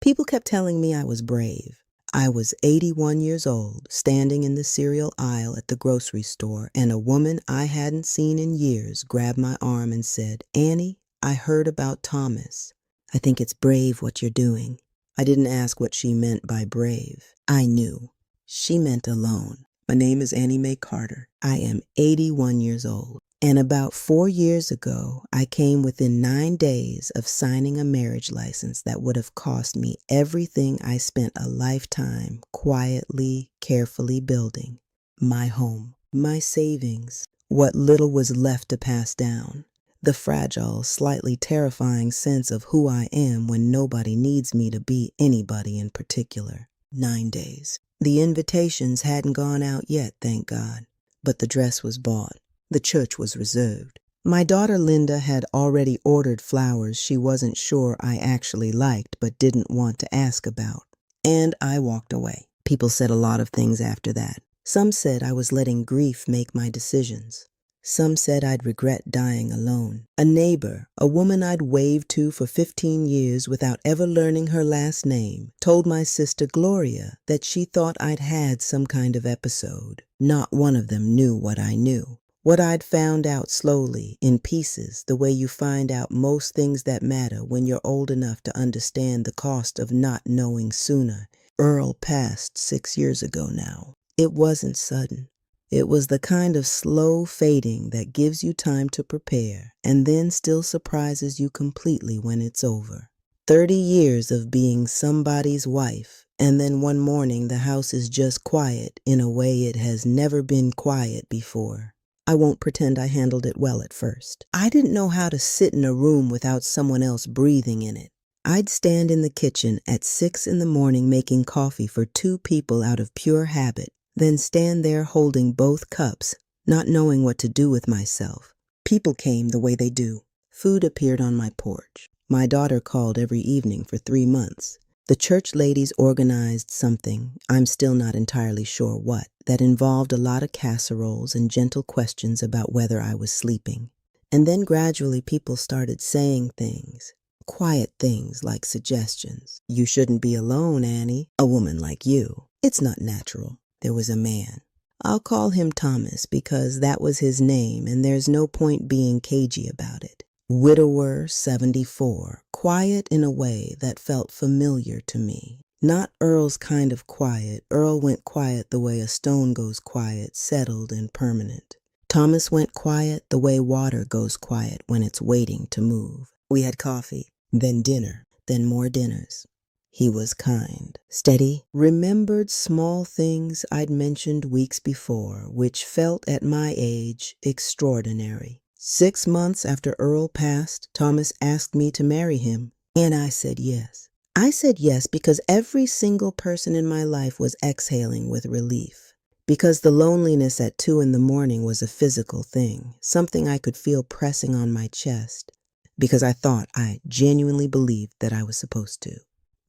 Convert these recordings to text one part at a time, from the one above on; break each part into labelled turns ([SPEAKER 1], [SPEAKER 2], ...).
[SPEAKER 1] People kept telling me I was brave. I was 81 years old, standing in the cereal aisle at the grocery store, and a woman I hadn't seen in years grabbed my arm and said, "Annie, I heard about Thomas. I think it's brave what you're doing." I didn't ask what she meant by brave. I knew. She meant alone. My name is Annie Mae Carter. I am 81 years old. And about 4 years ago, I came within 9 days of signing a marriage license that would have cost me everything I spent a lifetime quietly, carefully building. My home, my savings, what little was left to pass down. The fragile, slightly terrifying sense of who I am when nobody needs me to be anybody in particular. 9 days. The invitations hadn't gone out yet, thank God, but the dress was bought. The church was reserved. My daughter Linda had already ordered flowers she wasn't sure I actually liked but didn't want to ask about. And I walked away. People said a lot of things after that. Some said I was letting grief make my decisions. Some said I'd regret dying alone. A neighbor, a woman I'd waved to for 15 years without ever learning her last name, told my sister Gloria that she thought I'd had some kind of episode. Not one of them knew what I knew. What I'd found out slowly, in pieces, the way you find out most things that matter when you're old enough to understand the cost of not knowing sooner. Earl passed 6 years ago now. It wasn't sudden. It was the kind of slow fading that gives you time to prepare and then still surprises you completely when it's over. 30 years of being somebody's wife, and then one morning the house is just quiet in a way it has never been quiet before. I won't pretend I handled it well at first. I didn't know how to sit in a room without someone else breathing in it. I'd stand in the kitchen at 6 in the morning making coffee for 2 people out of pure habit, then stand there holding both cups, not knowing what to do with myself. People came the way they do. Food appeared on my porch. My daughter called every evening for 3 months. The church ladies organized something, I'm still not entirely sure what, that involved a lot of casseroles and gentle questions about whether I was sleeping. And then gradually people started saying things, quiet things like suggestions. "You shouldn't be alone, Annie, a woman like you. It's not natural." There was a man. I'll call him Thomas because that was his name and there's no point being cagey about it. Widower, 74, quiet in a way that felt familiar to me. Not Earl's kind of quiet. Earl went quiet the way a stone goes quiet, settled and permanent. Thomas went quiet the way water goes quiet when it's waiting to move. We had coffee, then dinner, then more dinners. He was kind, steady, remembered small things I'd mentioned weeks before, which felt at my age extraordinary. 6 months after Earl passed, Thomas asked me to marry him, and I said yes. I said yes because every single person in my life was exhaling with relief. Because the loneliness at 2 in the morning was a physical thing, something I could feel pressing on my chest. Because I thought I genuinely believed that I was supposed to.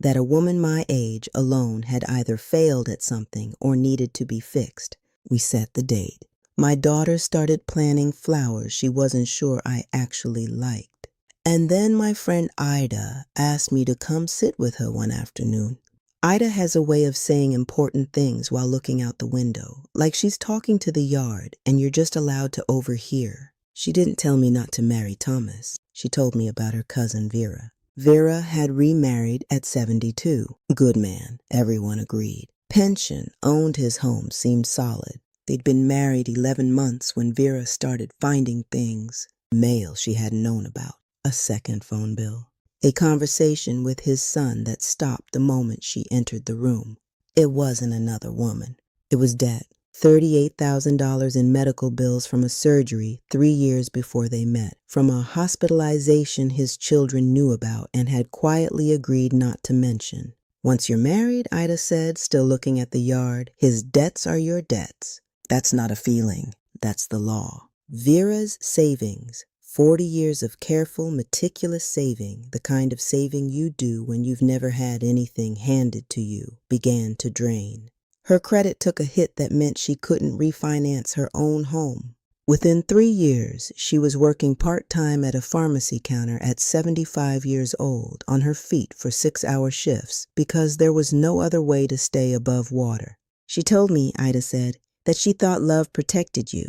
[SPEAKER 1] That a woman my age alone had either failed at something or needed to be fixed. We set the date. My daughter started planning flowers she wasn't sure I actually liked. And then my friend Ida asked me to come sit with her one afternoon. Ida has a way of saying important things while looking out the window, like she's talking to the yard and you're just allowed to overhear. She didn't tell me not to marry Thomas. She told me about her cousin Vera. Vera had remarried at 72. Good man, everyone agreed. Pension, owned his home, seemed solid. They'd been married 11 months when Vera started finding things, mail she hadn't known about, a second phone bill, a conversation with his son that stopped the moment she entered the room. It wasn't another woman. It was debt. $38,000 in medical bills from a surgery 3 years before they met, from a hospitalization his children knew about and had quietly agreed not to mention. "Once you're married," Ida said, still looking at the yard, "his debts are your debts. That's not a feeling. That's the law." Vera's savings, 40 years of careful, meticulous saving, the kind of saving you do when you've never had anything handed to you, began to drain. Her credit took a hit that meant she couldn't refinance her own home. Within 3 years, she was working part-time at a pharmacy counter at 75 years old, on her feet for 6-hour shifts, because there was no other way to stay above water. She told me, Ida said, that she thought love protected you,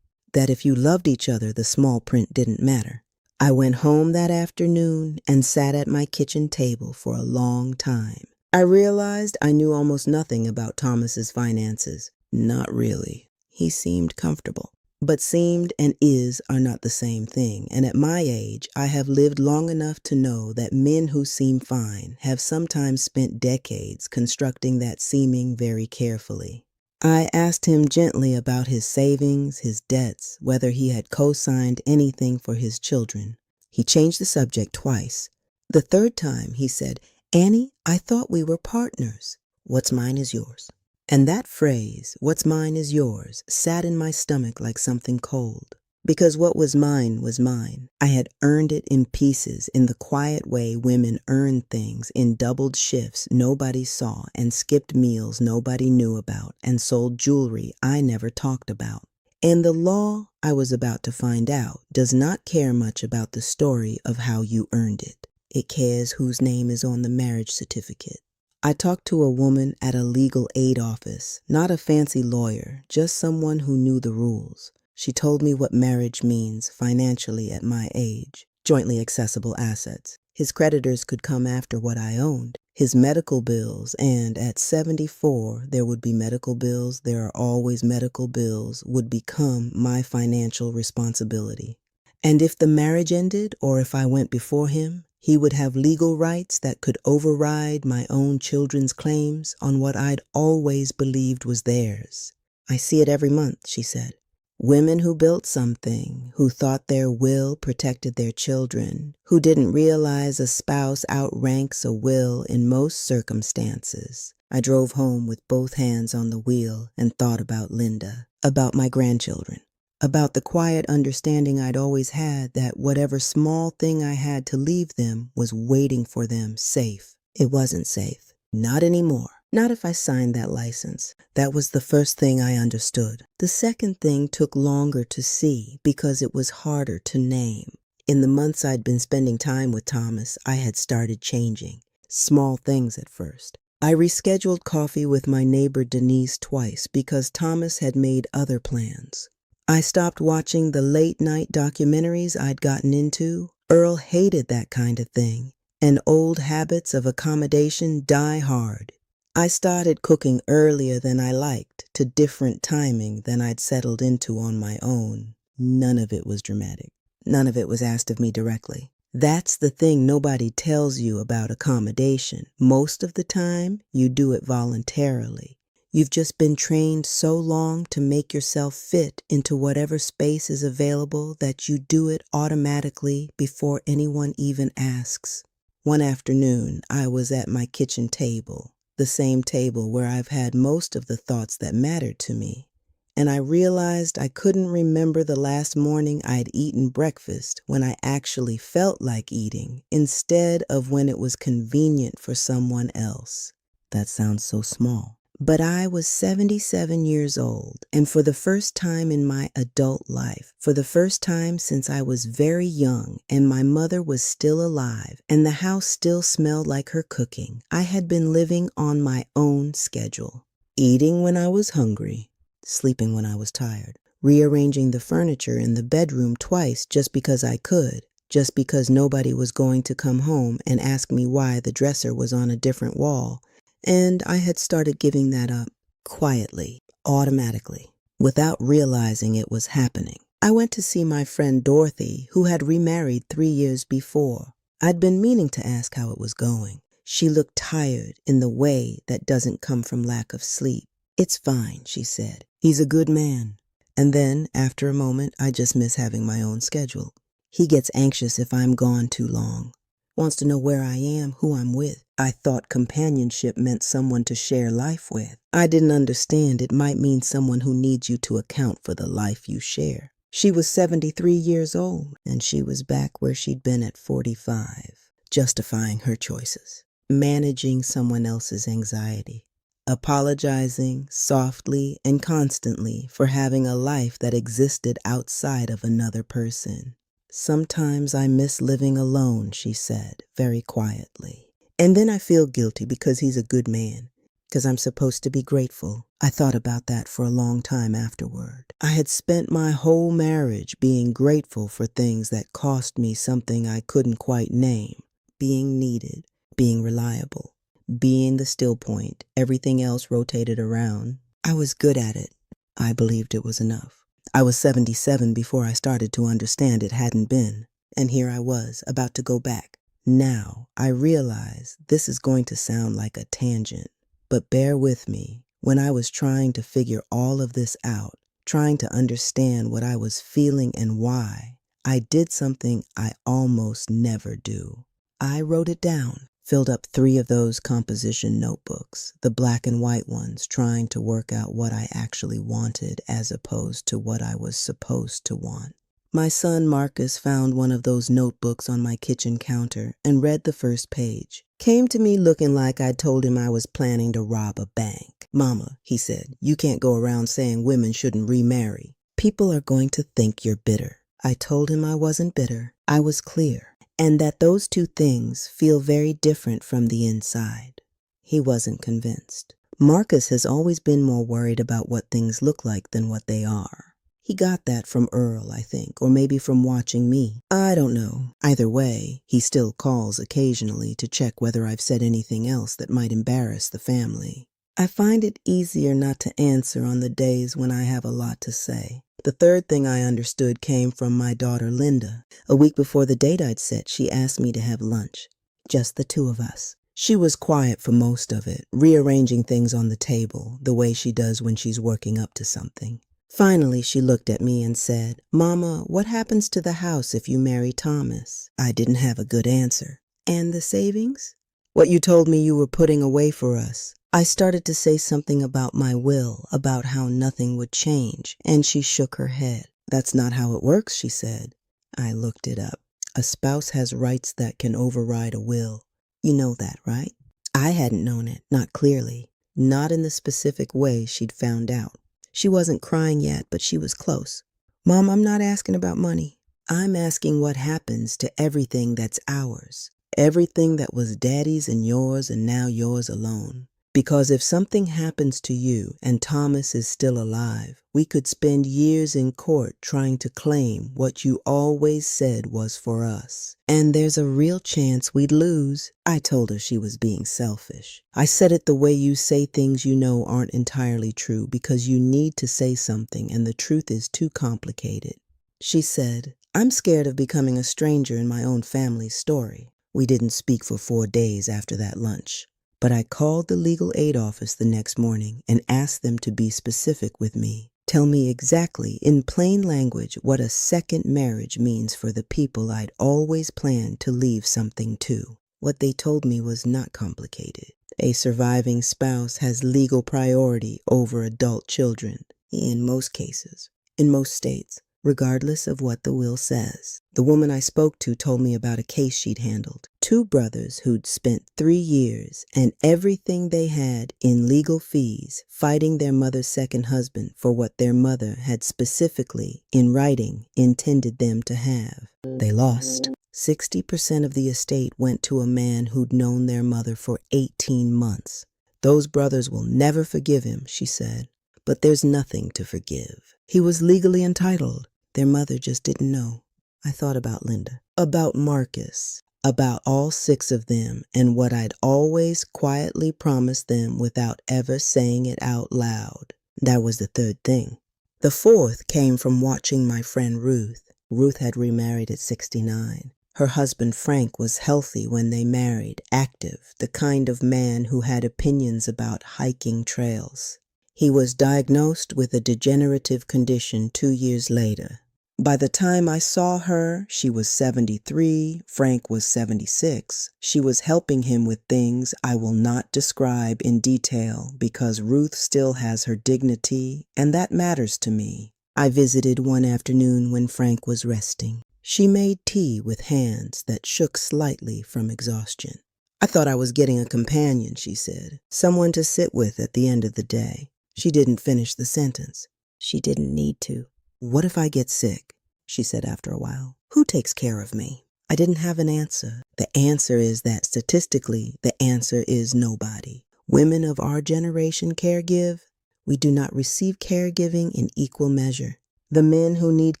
[SPEAKER 1] that if you loved each other, the small print didn't matter. I went home that afternoon and sat at my kitchen table for a long time. I realized I knew almost nothing about Thomas's finances. Not really. He seemed comfortable. But seemed and is are not the same thing, and at my age, I have lived long enough to know that men who seem fine have sometimes spent decades constructing that seeming very carefully. I asked him gently about his savings, his debts, whether he had co-signed anything for his children. He changed the subject twice. The third time, he said, "Annie, I thought we were partners. What's mine is yours." And that phrase, "what's mine is yours," sat in my stomach like something cold. Because what was mine was mine. I had earned it in pieces in the quiet way women earn things, in doubled shifts nobody saw, and skipped meals nobody knew about, and sold jewelry I never talked about. And the law, I was about to find out, does not care much about the story of how you earned it. It cares whose name is on the marriage certificate. I talked to a woman at a legal aid office, not a fancy lawyer, just someone who knew the rules. She told me what marriage means financially at my age. Jointly accessible assets. His creditors could come after what I owned. His medical bills, and at 74, there would be medical bills, there are always medical bills, would become my financial responsibility. And if the marriage ended, or if I went before him, he would have legal rights that could override my own children's claims on what I'd always believed was theirs. I see it every month, she said. Women who built something, who thought their will protected their children, who didn't realize a spouse outranks a will in most circumstances. I drove home with both hands on the wheel and thought about Linda, about my grandchildren, about the quiet understanding I'd always had that whatever small thing I had to leave them was waiting for them safe. It wasn't safe. Not anymore. Not if I signed that license. That was the first thing I understood. The second thing took longer to see because it was harder to name. In the months I'd been spending time with Thomas, I had started changing. Small things at first. I rescheduled coffee with my neighbor Denise twice because Thomas had made other plans. I stopped watching the late-night documentaries I'd gotten into. Earl hated that kind of thing, and old habits of accommodation die hard. I started cooking earlier than I liked, to different timing than I'd settled into on my own. None of it was dramatic. None of it was asked of me directly. That's the thing nobody tells you about accommodation. Most of the time, you do it voluntarily. You've just been trained so long to make yourself fit into whatever space is available that you do it automatically before anyone even asks. One afternoon, I was at my kitchen table, the same table where I've had most of the thoughts that mattered to me, and I realized I couldn't remember the last morning I'd eaten breakfast when I actually felt like eating, instead of when it was convenient for someone else. That sounds so small. But I was 77 years old, and for the first time in my adult life, for the first time since I was very young and my mother was still alive and the house still smelled like her cooking, I had been living on my own schedule. Eating when I was hungry, sleeping when I was tired, rearranging the furniture in the bedroom twice just because I could, just because nobody was going to come home and ask me why the dresser was on a different wall. And I had started giving that up, quietly, automatically, without realizing it was happening. I went to see my friend Dorothy, who had remarried 3 years before. I'd been meaning to ask how it was going. She looked tired in the way that doesn't come from lack of sleep. "It's fine," she said. "He's a good man." And then, after a moment, I just miss having my own schedule. He gets anxious if I'm gone too long. Wants to know where I am, who I'm with. I thought companionship meant someone to share life with. I didn't understand it might mean someone who needs you to account for the life you share. She was 73 years old, and she was back where she'd been at 45, justifying her choices, managing someone else's anxiety. apologizing softly and constantly for having a life that existed outside of another person. "Sometimes I miss living alone," she said, very quietly. "And then I feel guilty because he's a good man, because I'm supposed to be grateful." I thought about that for a long time afterward. I had spent my whole marriage being grateful for things that cost me something I couldn't quite name. Being needed, being reliable, being the still point, everything else rotated around. I was good at it. I believed it was enough. I was 77 before I started to understand it hadn't been. And here I was, about to go back. Now, I realize this is going to sound like a tangent, but bear with me. When I was trying to figure all of this out, trying to understand what I was feeling and why, I did something I almost never do. I wrote it down. Filled up 3 of those composition notebooks, the black and white ones, trying to work out what I actually wanted as opposed to what I was supposed to want. My son Marcus found one of those notebooks on my kitchen counter and read the first page. Came to me looking like I'd told him I was planning to rob a bank. "Mama," he said, "you can't go around saying women shouldn't remarry. People are going to think you're bitter." I told him I wasn't bitter. I was clear. And that those 2 things feel very different from the inside. He wasn't convinced. Marcus has always been more worried about what things look like than what they are. He got that from Earl, I think, or maybe from watching me. I don't know. Either way, he still calls occasionally to check whether I've said anything else that might embarrass the family. I find it easier not to answer on the days when I have a lot to say. The third thing I understood came from my daughter Linda. A week before the date I'd set, she asked me to have lunch. Just the 2 of us. She was quiet for most of it, rearranging things on the table, the way she does when she's working up to something. Finally, she looked at me and said, "Mama, what happens to the house if you marry Thomas?" I didn't have a good answer. "And the savings?" "What you told me you were putting away for us." I started to say something about my will, about how nothing would change, and she shook her head. "That's not how it works," she said. I looked it up. A spouse has rights that can override a will. You know that, right? I hadn't known it, not clearly, not in the specific way she'd found out. She wasn't crying yet, but she was close. "Mom, I'm not asking about money. I'm asking what happens to everything that's ours, everything that was Daddy's and yours and now yours alone. Because if something happens to you and Thomas is still alive, we could spend years in court trying to claim what you always said was for us. And there's a real chance we'd lose." I told her she was being selfish. I said it the way you say things you know aren't entirely true because you need to say something and the truth is too complicated. She said, "I'm scared of becoming a stranger in my own family's story." We didn't speak for 4 days after that lunch. But I called the legal aid office the next morning and asked them to be specific with me. Tell me exactly, in plain language, what a second marriage means for the people I'd always planned to leave something to. What they told me was not complicated. A surviving spouse has legal priority over adult children, in most cases, in most states, regardless of what the will says. The woman I spoke to told me about a case she'd handled. 2 brothers who'd spent 3 years and everything they had in legal fees fighting their mother's second husband for what their mother had specifically, in writing, intended them to have. They lost. 60% of the estate went to a man who'd known their mother for 18 months. "Those brothers will never forgive him," she said. But there's nothing to forgive. He was legally entitled. Their mother just didn't know. I thought about Linda, about Marcus, about all 6 of them and what I'd always quietly promised them without ever saying it out loud. That was the third thing. The fourth came from watching my friend Ruth. Ruth had remarried at 69. Her husband Frank was healthy when they married, active, the kind of man who had opinions about hiking trails. He was diagnosed with a degenerative condition 2 years later. By the time I saw her, she was 73, Frank was 76. She was helping him with things I will not describe in detail because Ruth still has her dignity, and that matters to me. I visited one afternoon when Frank was resting. She made tea with hands that shook slightly from exhaustion. I thought I was getting a companion, she said, someone to sit with at the end of the day. She didn't finish the sentence. She didn't need to. What if I get sick? She said after a while. Who takes care of me? I didn't have an answer. The answer is that statistically, the answer is nobody. Women of our generation caregive. We do not receive caregiving in equal measure. The men who need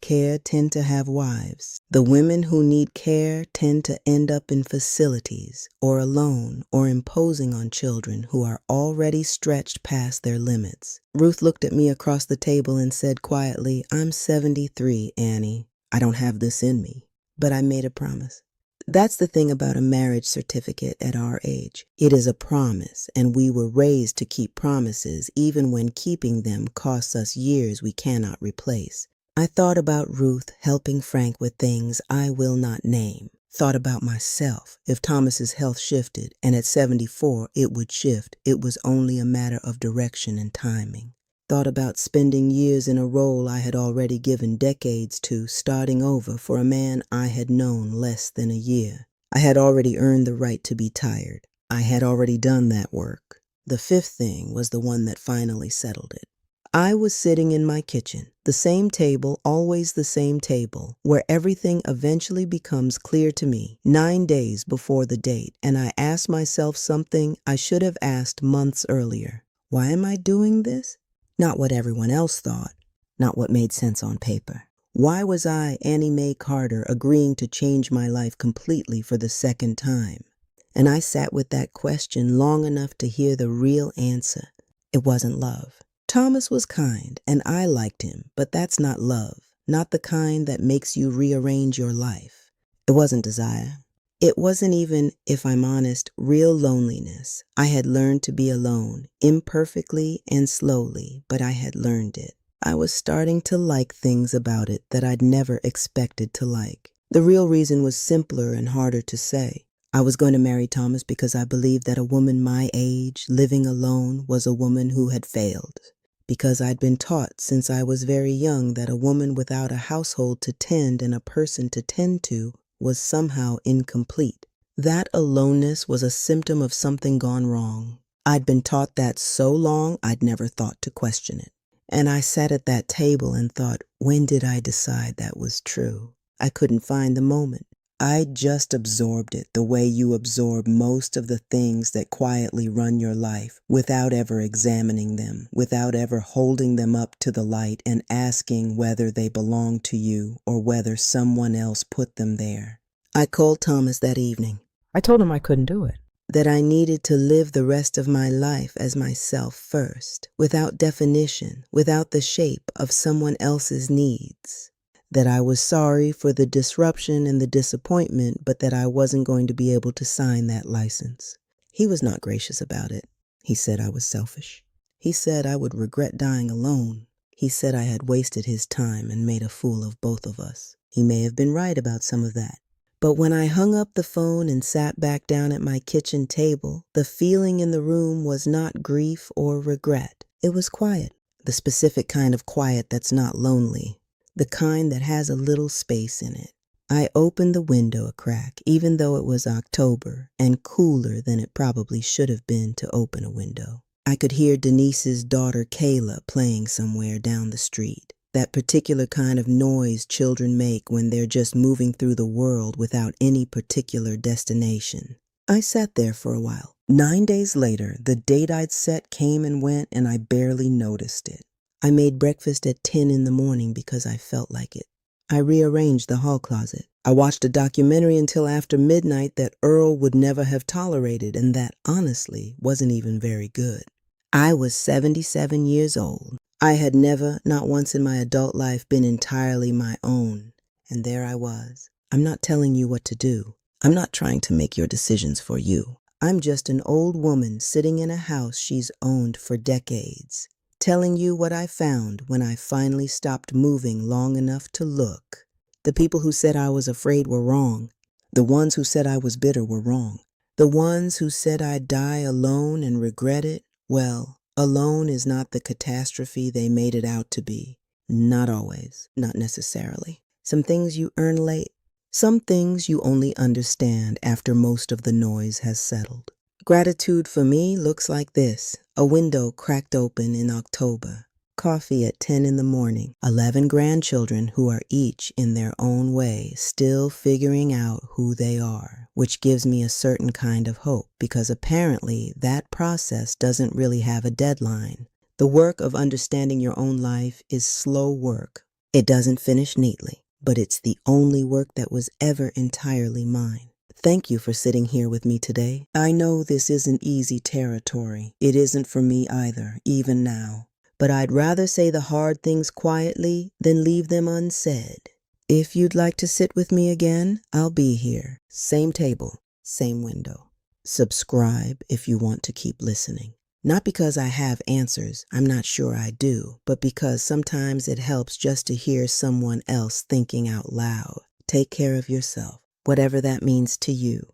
[SPEAKER 1] care tend to have wives. The women who need care tend to end up in facilities or alone or imposing on children who are already stretched past their limits. Ruth looked at me across the table and said quietly, "I'm 73, Annie. I don't have this in me." But I made a promise. That's the thing about a marriage certificate at our age. It is a promise, and we were raised to keep promises even when keeping them costs us years we cannot replace. I thought about Ruth helping Frank with things I will not name. Thought about myself. If Thomas's health shifted, and at 74 it would shift, it was only a matter of direction and timing. Thought about spending years in a role I had already given decades to, starting over for a man I had known less than a year. I had already earned the right to be tired. I had already done that work. The fifth thing was the one that finally settled it. I was sitting in my kitchen, the same table, always the same table, where everything eventually becomes clear to me 9 days before the date, and I asked myself something I should have asked months earlier. Why am I doing this? Not what everyone else thought, not what made sense on paper. Why was I, Annie Mae Carter, agreeing to change my life completely for the second time? And I sat with that question long enough to hear the real answer. It wasn't love. Thomas was kind, and I liked him, but that's not love, not the kind that makes you rearrange your life. It wasn't desire. It wasn't even, if I'm honest, real loneliness. I had learned to be alone, imperfectly and slowly, but I had learned it. I was starting to like things about it that I'd never expected to like. The real reason was simpler and harder to say. I was going to marry Thomas because I believed that a woman my age, living alone, was a woman who had failed. Because I'd been taught since I was very young that a woman without a household to tend and a person to tend to was somehow incomplete. That aloneness was a symptom of something gone wrong. I'd been taught that so long I'd never thought to question it. And I sat at that table and thought, when did I decide that was true? I couldn't find the moment. I just absorbed it the way you absorb most of the things that quietly run your life without ever examining them, without ever holding them up to the light and asking whether they belong to you or whether someone else put them there. I called Thomas that evening. I told him I couldn't do it. That I needed to live the rest of my life as myself first, without definition, without the shape of someone else's needs. That I was sorry for the disruption and the disappointment, but that I wasn't going to be able to sign that license. He was not gracious about it. He said I was selfish. He said I would regret dying alone. He said I had wasted his time and made a fool of both of us. He may have been right about some of that. But when I hung up the phone and sat back down at my kitchen table, the feeling in the room was not grief or regret. It was quiet, the specific kind of quiet that's not lonely. The kind that has a little space in it. I opened the window a crack, even though it was October and cooler than it probably should have been to open a window. I could hear Denise's daughter Kayla playing somewhere down the street. That particular kind of noise children make when they're just moving through the world without any particular destination. I sat there for a while. 9 days later, the date I'd set came and went, and I barely noticed it. I made breakfast at 10 in the morning because I felt like it. I rearranged the hall closet. I watched a documentary until after midnight that Earl would never have tolerated and that, honestly, wasn't even very good. I was 77 years old. I had never, not once in my adult life, been entirely my own. And there I was. I'm not telling you what to do. I'm not trying to make your decisions for you. I'm just an old woman sitting in a house she's owned for decades, telling you what I found when I finally stopped moving long enough to look. The people who said I was afraid were wrong. The ones who said I was bitter were wrong. The ones who said I'd die alone and regret it, well, alone is not the catastrophe they made it out to be. Not always, not necessarily. Some things you earn late, Some things you only understand after most of the noise has settled. Gratitude for me looks like this: a window cracked open in October, coffee at 10 in the morning, 11 grandchildren who are each in their own way still figuring out who they are, which gives me a certain kind of hope because apparently that process doesn't really have a deadline. The work of understanding your own life is slow work. It doesn't finish neatly, but it's the only work that was ever entirely mine. Thank you for sitting here with me today. I know this isn't easy territory. It isn't for me either, even now. But I'd rather say the hard things quietly than leave them unsaid. If you'd like to sit with me again, I'll be here. Same table, same window. Subscribe if you want to keep listening. Not because I have answers, I'm not sure I do, but because sometimes it helps just to hear someone else thinking out loud. Take care of yourself, whatever that means to you.